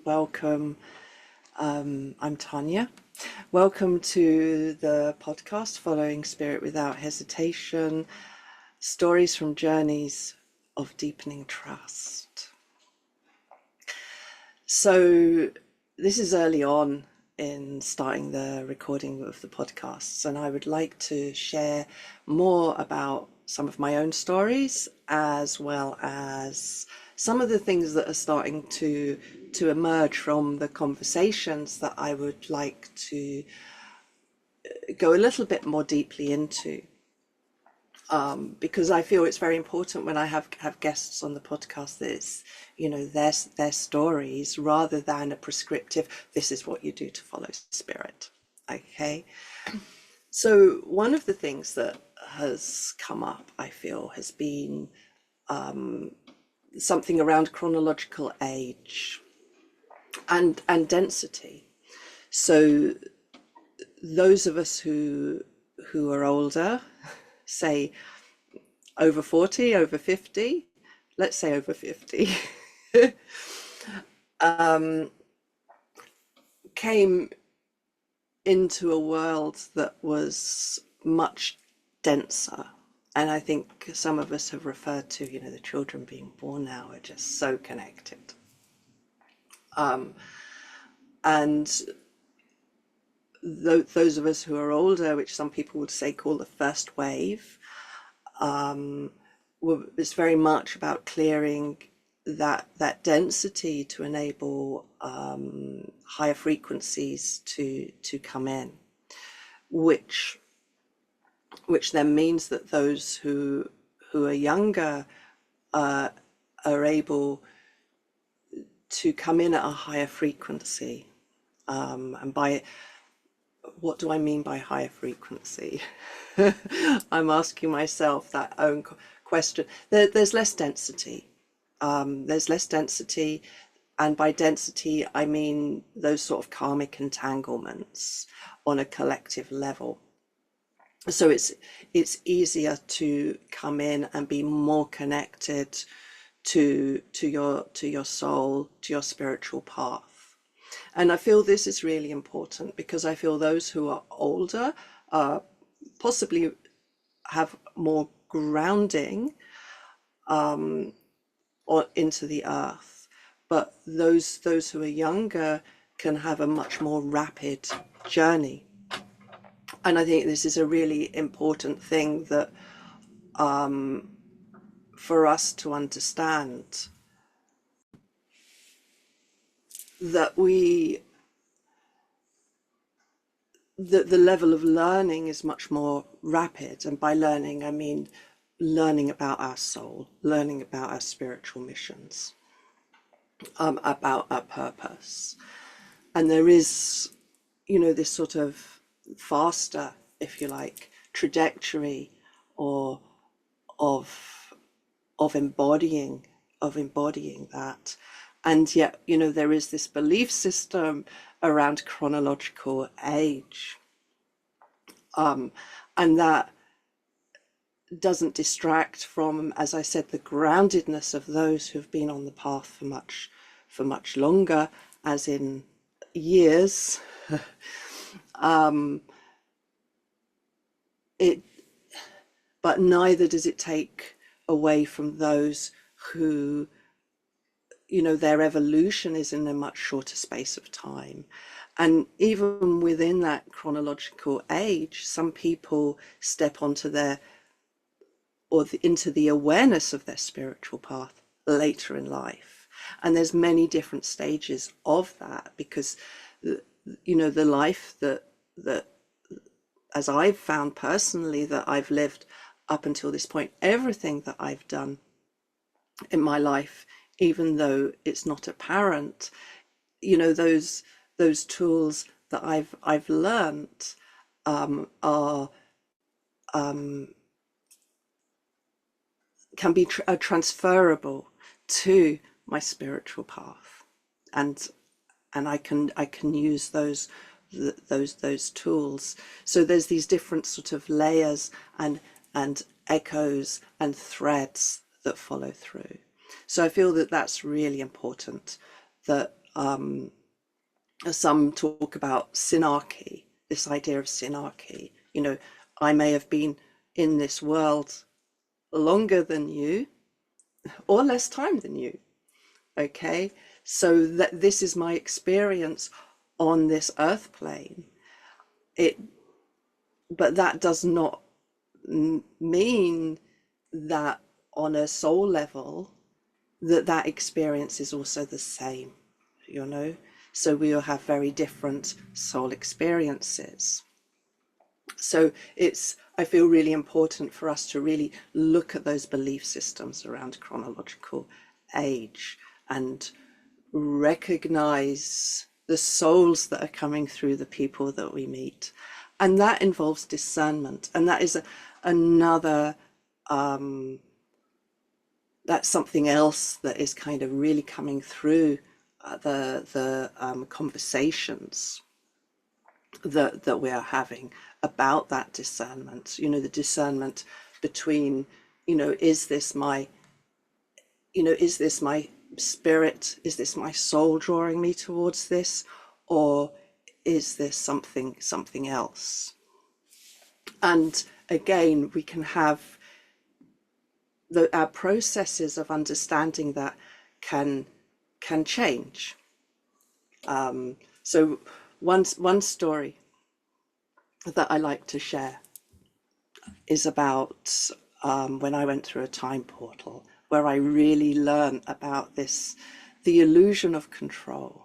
welcome. I'm Tania. Welcome to the podcast Following Spirit Without Hesitation, stories from Journeys of Deepening Trust. So this is early on in starting the recording of the podcasts, and I would like to share more about some of my own stories, as well as some of the things that are starting to emerge from the conversations that I would like to go a little bit more deeply into. Because I feel it's very important when I have guests on the podcast that it's, their stories rather than a prescriptive, this is what you do to follow spirit. Okay. So one of the things that has come up, I feel, has been something around chronological age and density. So those of us who are older, say over 40, over 50, let's say over 50, came into a world that was much denser. And I think some of us have referred to, the children being born now are just so connected. And those of us who are older, which some people would say call the first wave, it's very much about clearing that density to enable higher frequencies to come in, which then means that those who are younger are able to come in at a higher frequency. And by what do I mean by higher frequency? I'm asking myself that own question. There's less density. There's less density, and by density I mean those sort of karmic entanglements on a collective level. So it's easier to come in and be more connected to your soul, to your spiritual path. And I feel this is really important because I feel those who are older possibly have more grounding or into the earth, but those who are younger can have a much more rapid journey. And I think this is a really important thing that for us to understand, that the level of learning is much more rapid. And by learning, I mean learning about our soul, learning about our spiritual missions, about our purpose. And there is, this sort of faster, if you like, trajectory or of embodying that. And yet, there is this belief system around chronological age, and that doesn't distract from, as I said, the groundedness of those who've been on the path for much longer, as in years. But neither does it take away from those who, their evolution is in a much shorter space of time. And even within that chronological age, some people step onto into the awareness of their spiritual path later in life. And there's many different stages of that, because the life that as I've found personally that I've lived up until this point, everything that I've done in my life, even though it's not apparent, those tools that I've learnt are can be transferable to my spiritual path, and I can use those tools. So there's these different sort of layers and echoes and threads that follow through. So I feel that that's really important, that some talk about synarchy, this idea of synarchy. You know, I may have been in this world longer than you or less time than you. Okay, so that this is my experience on this earth plane. But that does not mean that on a soul level that experience is also the same, you know. So we will have very different soul experiences. So I feel really important for us to really look at those belief systems around chronological age and recognize the souls that are coming through the people that we meet. And that involves discernment. And that is another, that's something else that is kind of really coming through the conversations that we are having about that discernment. You know, the discernment between, you know, is this my spirit, is this my soul drawing me towards this, or is this something else? And again, we can have our processes of understanding that can change. So one story that I like to share is about when I went through a time portal, where I really learned about the illusion of control.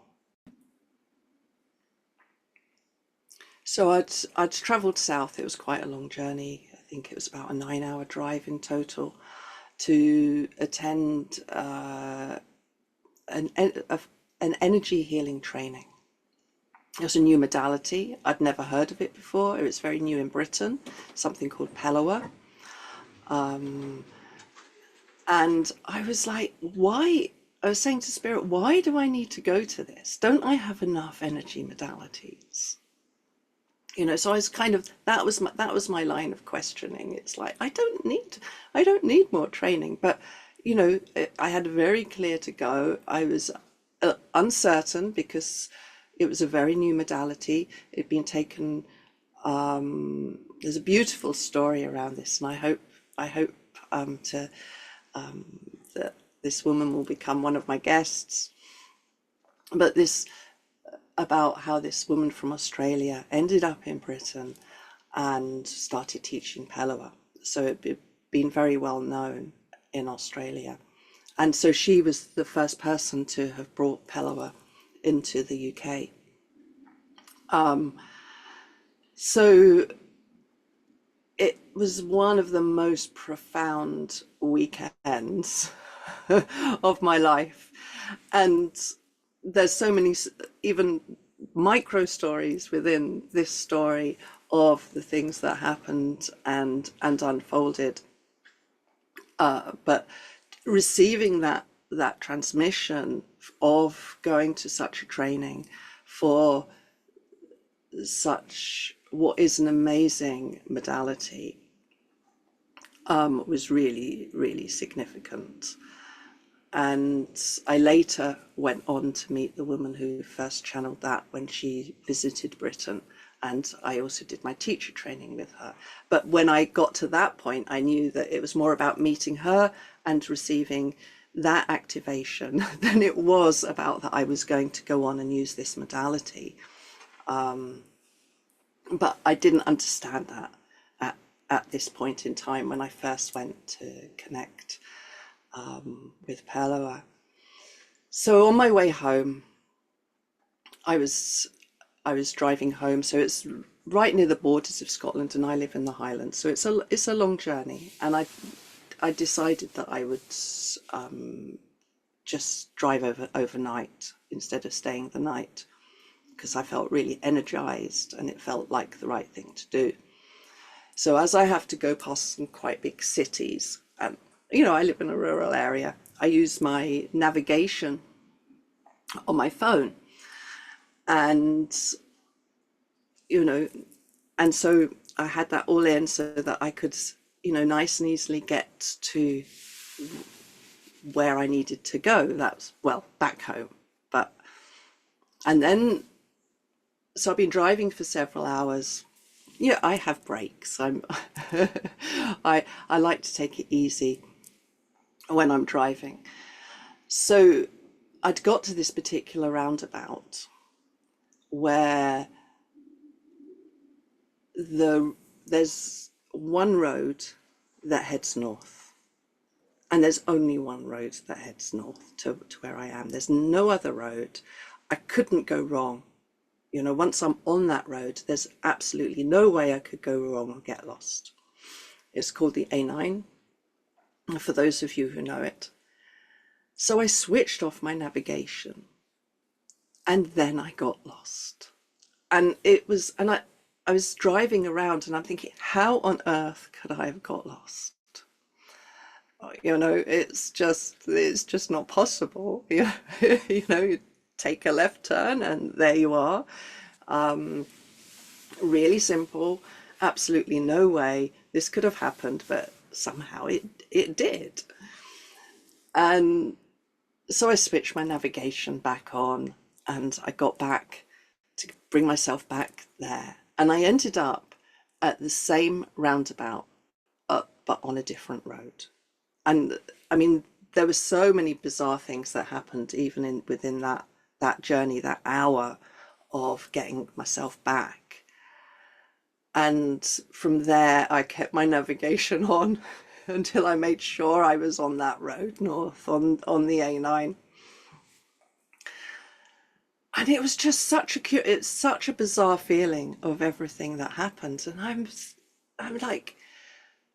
So I'd traveled south. It was quite a long journey. I think it was about a 9-hour drive in total to attend an energy healing training. It was a new modality. I'd never heard of it before. It was very new in Britain, something called Pellowah. And I was like, why? I was saying to Spirit, why do I need to go to this? Don't I have enough energy modalities? You know, so I was kind of, that was my line of questioning. It's like, I don't need more training. But, you know, I had very clear to go. I was uncertain because it was a very new modality. It'd been taken. There's a beautiful story around this, and I hope that this woman will become one of my guests. But this about how this woman from Australia ended up in Britain and started teaching Pellowah. So it'd been very well known in Australia. And so she was the first person to have brought Pellowah into the UK. So it was one of the most profound weekends of my life. And there's so many, even micro stories within this story of the things that happened and unfolded. But receiving that transmission of going to such a training for such what is an amazing modality was really, really significant. And I later went on to meet the woman who first channeled that when she visited Britain. And I also did my teacher training with her. But when I got to that point, I knew that it was more about meeting her and receiving that activation than it was about that I was going to go on and use this modality. But I didn't understand that at this point in time when I first went to connect with Pellowah. So on my way home, I was driving home. So it's right near the borders of Scotland, and I live in the Highlands. So it's a long journey, and I decided that I would just drive overnight instead of staying the night, because I felt really energized and it felt like the right thing to do. So as I have to go past some quite big cities, and you know, I live in a rural area, I use my navigation on my phone. And, you know, and so I had that all in so that I could, you know, nice and easily get to where I needed to go. That's, well, back home. But And then, so I've been driving for several hours. Yeah, I have breaks. I like to take it easy when I'm driving. So I'd got to this particular roundabout where there's one road that heads north, and there's only one road that heads north to where I am. There's no other road. I couldn't go wrong. You know, once I'm on that road, there's absolutely no way I could go wrong or get lost. It's called the A9, for those of you who know it. So I switched off my navigation, and then I got lost. And I was driving around and I'm thinking, how on earth could I have got lost? You know, it's just not possible. You know, you take a left turn and there you are. Really simple, absolutely no way this could have happened, but somehow it did. And so I switched my navigation back on and I got back to bring myself back there. And I ended up at the same roundabout, but on a different road. And I mean, there were so many bizarre things that happened even within that journey, that hour of getting myself back. And from there, I kept my navigation on until I made sure I was on that road north on the A9. And it was just it's such a bizarre feeling of everything that happened. And I'm like,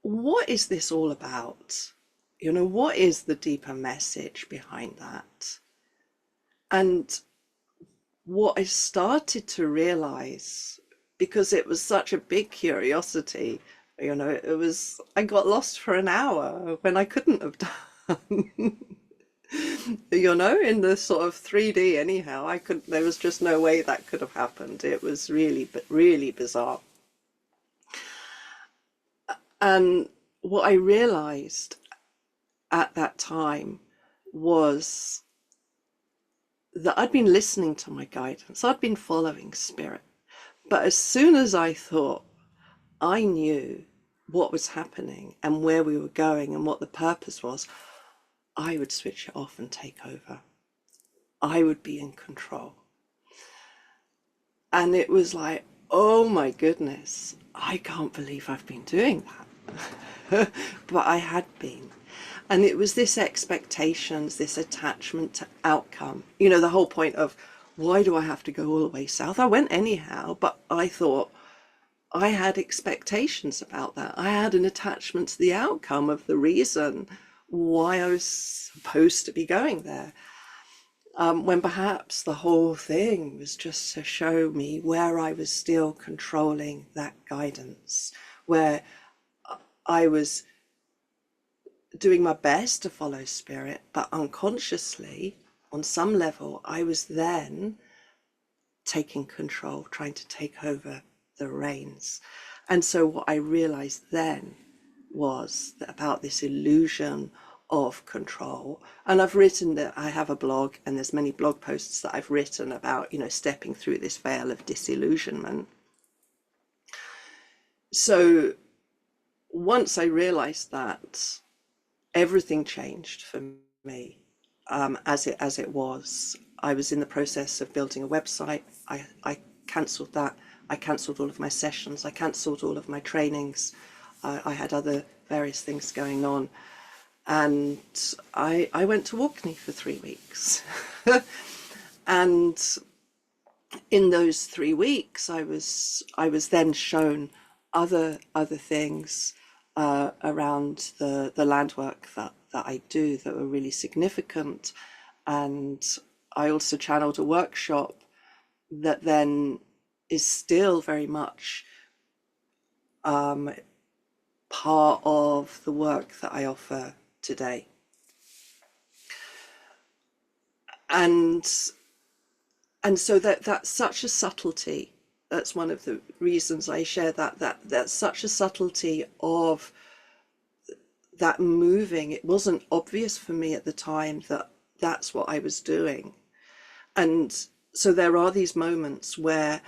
what is this all about? You know, what is the deeper message behind that? And what I started to realize, because it was such a big curiosity, you know, I got lost for an hour when I couldn't have done. You know, in the sort of 3D anyhow, there was just no way that could have happened. It was really bizarre. And what I realized at that time was that I'd been listening to my guidance. I'd been following spirit. But as soon as I thought I knew what was happening and where we were going and what the purpose was, I would switch it off and take over. I would be in control. And it was like, oh my goodness, I can't believe I've been doing that. But I had been. And it was this expectations, this attachment to outcome. You know, the whole point of, why do I have to go all the way south? I went anyhow, but I thought I had expectations about that. I had an attachment to the outcome of the reason why I was supposed to be going there. When perhaps the whole thing was just to show me where I was still controlling that guidance, where I was doing my best to follow spirit, but unconsciously, on some level, I was then taking control, trying to take over the reins. And so what I realized then was that about this illusion of control. And I've written that I have a blog, and there's many blog posts that I've written about, you know, stepping through this veil of disillusionment. So once I realized that, everything changed for me. As it was, I was in the process of building a website. I cancelled that. I cancelled all of my sessions. I cancelled all of my trainings. I had other various things going on. And I went to Orkney for 3 weeks. And in those 3 weeks, I was then shown other things around the land work that I do that were really significant. And I also channeled a workshop that then is still very much part of the work that I offer today. And so that's such a subtlety. That's one of the reasons I share that's such a subtlety of that moving. It wasn't obvious for me at the time that that's what I was doing. And so there are these moments where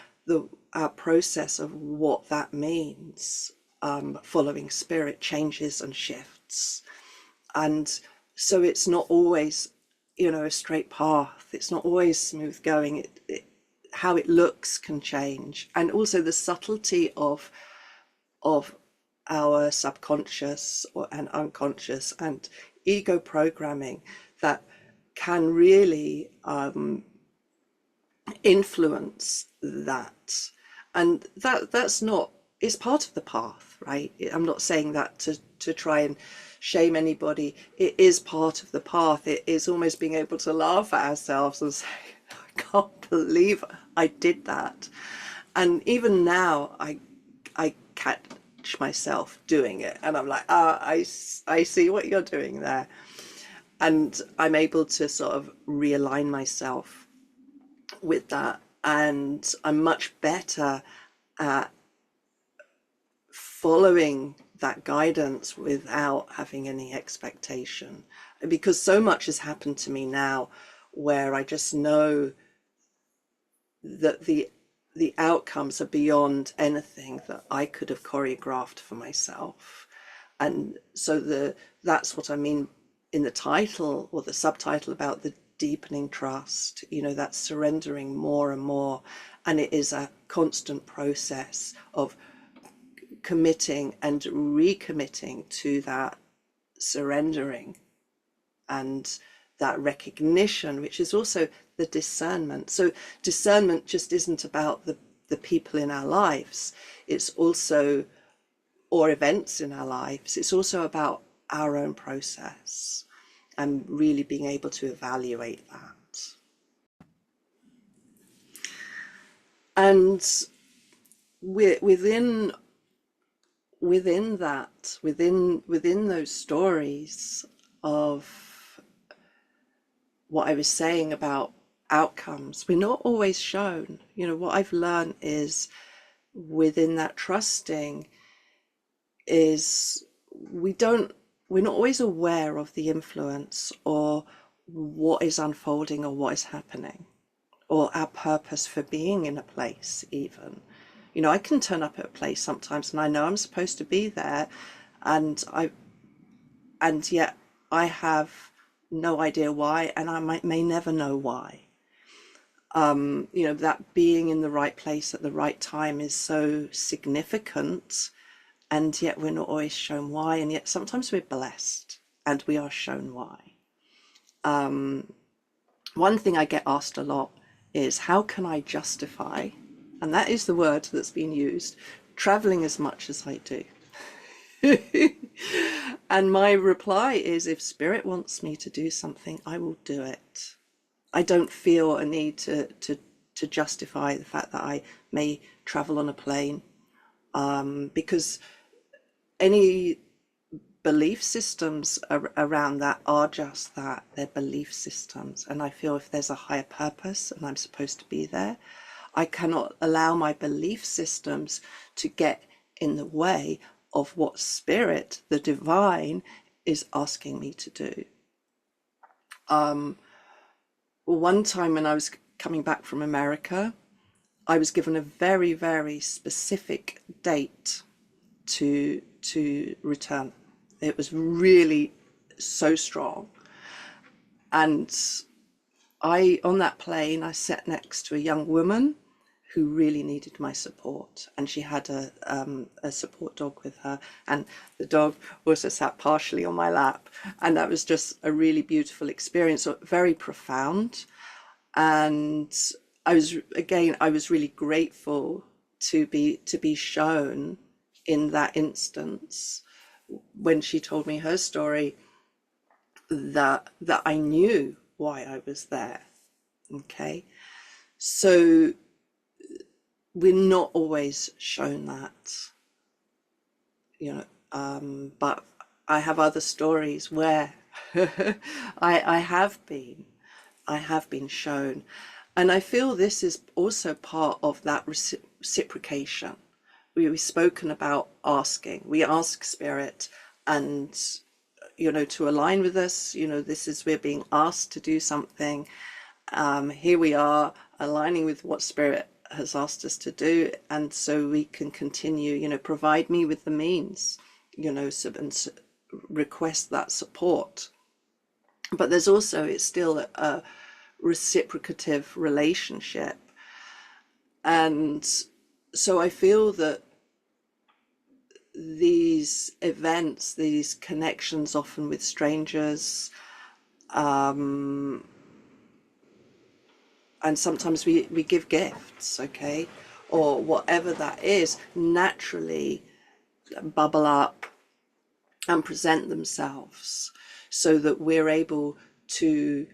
our process of what that means, following spirit, changes and shifts. And so it's not always, a straight path. It's not always smooth going. How it looks can change. And also the subtlety of our subconscious and unconscious and ego programming that can really influence that. And that's not, it's part of the path, right? I'm not saying that to try and shame anybody. It is part of the path. It is almost being able to laugh at ourselves and say, I can't believe I did that. And even now I catch myself doing it, and I'm like, I see what you're doing there. And I'm able to sort of realign myself with that. And I'm much better at following that guidance without having any expectation. Because so much has happened to me now where I just know that the outcomes are beyond anything that I could have choreographed for myself. And so that's what I mean in the title or the subtitle about the deepening trust, that's surrendering more and more. And it is a constant process of committing and recommitting to that surrendering and that recognition, which is also the discernment. So discernment just isn't about the people in our lives. It's also, or events in our lives. It's also about our own process and really being able to evaluate that. And within that, within those stories of what I was saying about outcomes, we're not always shown. What I've learned is within that trusting is we're not always aware of the influence or what is unfolding or what is happening or our purpose for being in a place even. I can turn up at a place sometimes and I know I'm supposed to be there, and yet I have no idea why, and I may never know why. That being in the right place at the right time is so significant, and yet we're not always shown why, and yet sometimes we're blessed and we are shown why. One thing I get asked a lot is, how can I justify, and that is the word that's been used, traveling as much as I do? And my reply is, if spirit wants me to do something, I will do it. I don't feel a need to justify the fact that I may travel on a plane, because any belief systems around that are just that, they're belief systems. And I feel if there's a higher purpose and I'm supposed to be there, I cannot allow my belief systems to get in the way of what spirit, the divine, is asking me to do. One time when I was coming back from America, I was given a very, very specific date to return. It was really so strong. And on that plane, I sat next to a young woman who really needed my support, and she had a support dog with her, and the dog also sat partially on my lap, and that was just a really beautiful experience, very profound. And I was really grateful to be shown in that instance when she told me her story, that I knew why I was there. Okay, so we're not always shown that, but I have other stories where I have been shown. And I feel this is also part of that reciprocation. We've spoken about asking. We ask spirit, and to align with us, we're being asked to do something. Here we are, aligning with what Spirit has asked us to do, and so we can continue, provide me with the means, and request that support. But there's also, it's still a reciprocative relationship. And so I feel that these events, these connections, often with strangers, and sometimes we give gifts, okay, or whatever that is, naturally bubble up and present themselves, so that we're able to,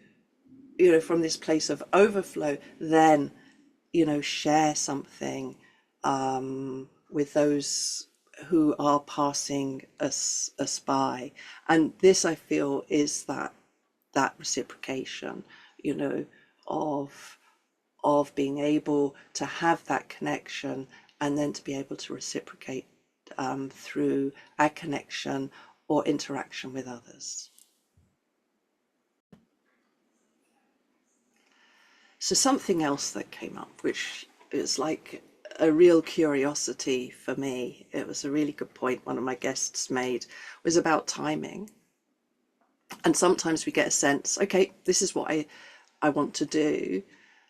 from this place of overflow, then, share something with those who are passing us by. And this, I feel, is that reciprocation, of being able to have that connection, and then to be able to reciprocate through our connection or interaction with others. So something else that came up, which is like a real curiosity for me, it was a really good point one of my guests made, was about timing. And sometimes we get a sense, okay, this is what I want to do,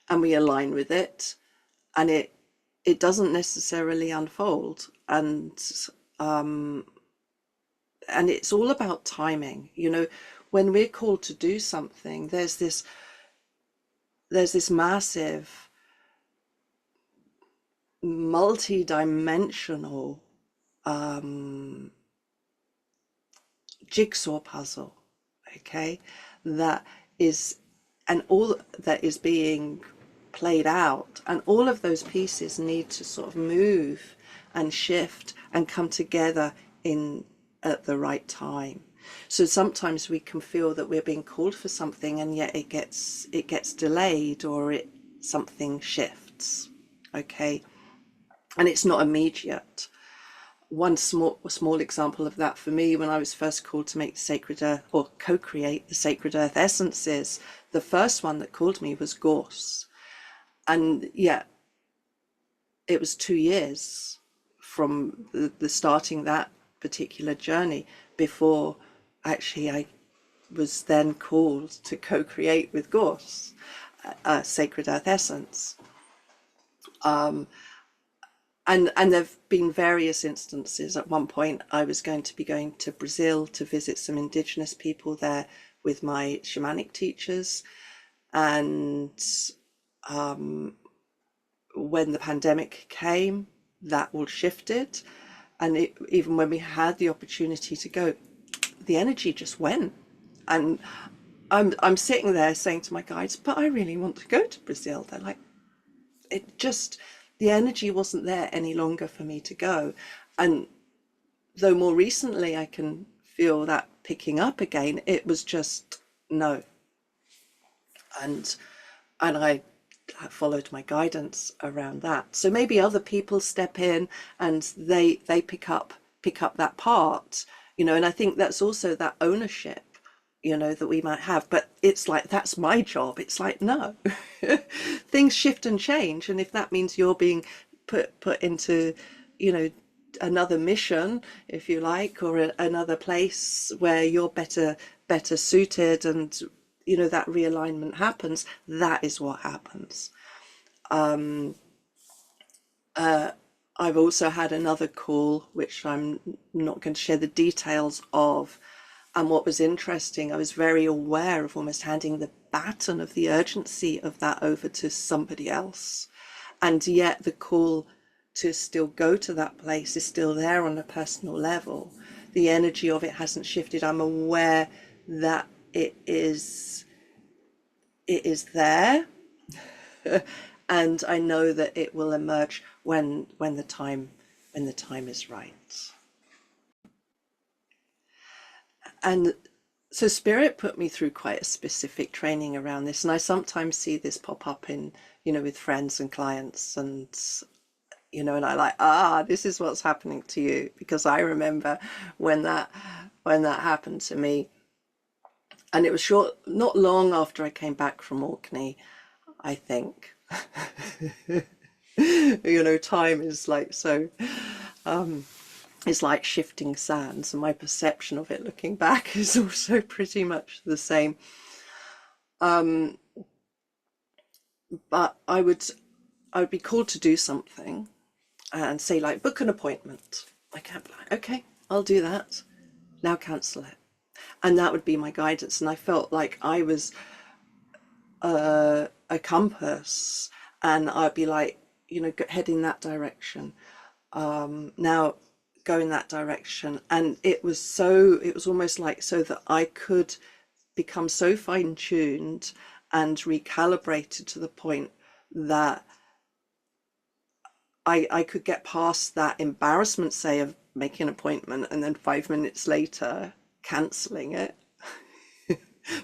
and we align with it, and it doesn't necessarily unfold. And it's all about timing. When we're called to do something, there's this massive multi-dimensional jigsaw puzzle, okay, that is, and all that is being played out, and all of those pieces need to sort of move and shift and come together at the right time. So sometimes we can feel that we're being called for something, and yet it gets delayed, or something shifts, okay, and it's not immediate. One small example of that for me, when I was first called to make the sacred earth, or co-create the sacred earth essences, the first one that called me was Gorse. And yet it was 2 years from the starting that particular journey before actually I was then called to co-create with Gorse a sacred earth essence. And there've been various instances. At one point I was going to be going to Brazil to visit some indigenous people there with my shamanic teachers, and when the pandemic came, that all shifted. And even when we had the opportunity to go, the energy just went. And I'm sitting there saying to my guides, but I really want to go to Brazil. They're like, the energy wasn't there any longer for me to go. And though more recently I can feel that picking up again, it was just no. And I followed my guidance around that. So maybe other people step in and they pick up that part, and I think that's also that ownership, that we might have. But it's like, that's my job. It's like, no. Things shift and change, and if that means you're being put into, another mission, if you like, or another place where you're better suited, and that realignment happens, that is what happens. I've also had another call, which I'm not going to share the details of. And what was interesting, I was very aware of almost handing the baton of the urgency of that over to somebody else. And yet the call to still go to that place is still there on a personal level. The energy of it hasn't shifted. I'm aware that it is there. And I know that it will emerge when the time is right. And so Spirit put me through quite a specific training around this, and I sometimes see this pop up in, with friends and clients, and and I like, this is what's happening to you, because I remember when that happened to me. And it was not long after I came back from Orkney, I think. You know, time is like so, it's like shifting sands, and my perception of it looking back is also pretty much the same. But I would be called to do something and say, like, book an appointment. I can't be like, okay, I'll do that. Now cancel it. And that would be my guidance. And I felt like I was a compass, and I'd be like, you know, heading that direction. Now go in that direction. And it was almost like so that I could become so fine tuned and recalibrated to the point that I could get past that embarrassment, say, of making an appointment and then 5 minutes later cancelling it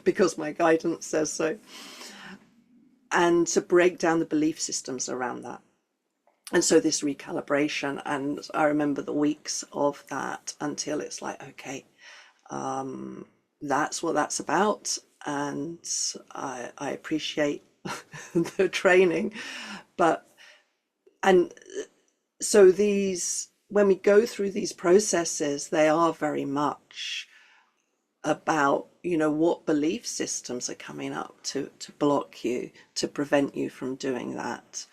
because my guidance says so, and to break down the belief systems around that. And so this recalibration, and I remember the weeks of that until it's like, okay, that's what that's about. And I appreciate the training, and so when we go through these processes, they are very much about, you know, what belief systems are coming up to block you, to prevent you from doing that,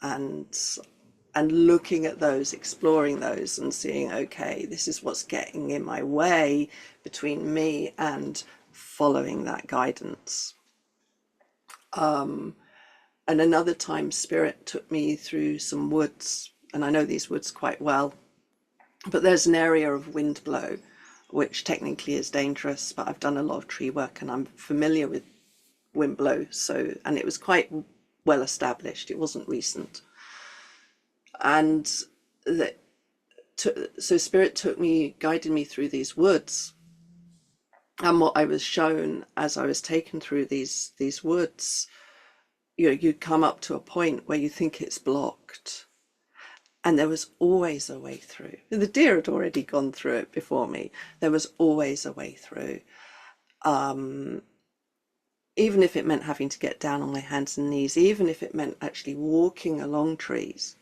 and looking at those, exploring those, and seeing, okay, this is what's getting in my way between me and following that guidance. And another time, Spirit took me through some woods, and I know these woods quite well, but there's an area of wind blow, which technically is dangerous, but I've done a lot of tree work and I'm familiar with wind blow. So, and it was quite well established. It wasn't recent. And so Spirit guided me through these woods. And what I was shown as I was taken through these woods, you know, you come up to a point where you think it's blocked, and there was always a way through. The deer had already gone through it before me. There was always a way through. Even if it meant having to get down on my hands and knees, even if it meant actually walking along trees,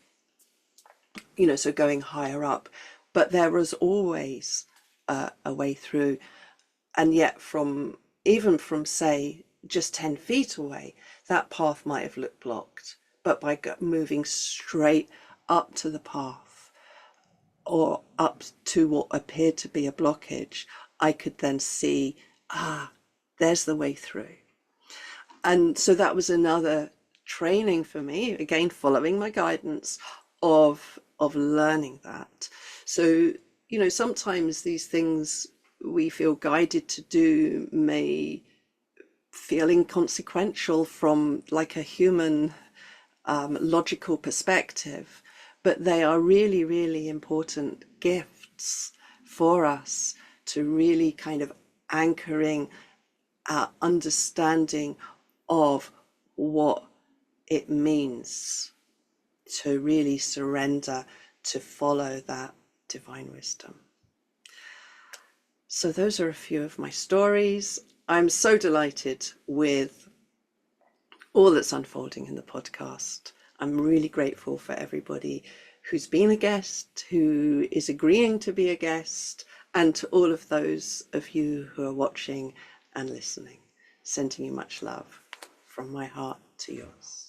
you know, so going higher up. But there was always a way through. And yet even from, say, just 10 feet away, that path might have looked blocked. But by moving straight up to the path, or up to what appeared to be a blockage, I could then see, there's the way through. And so that was another training for me, again, following my guidance of learning that. So, you know, sometimes these things we feel guided to do may feel inconsequential from like a human logical perspective, but they are really, really important gifts for us to really kind of anchoring our understanding of what it means to really surrender, to follow that divine wisdom. So those are a few of my stories. I'm so delighted with all that's unfolding in the podcast. I'm really grateful for everybody who's been a guest, who is agreeing to be a guest, and to all of those of you who are watching and listening. Sending you much love from my heart to yours.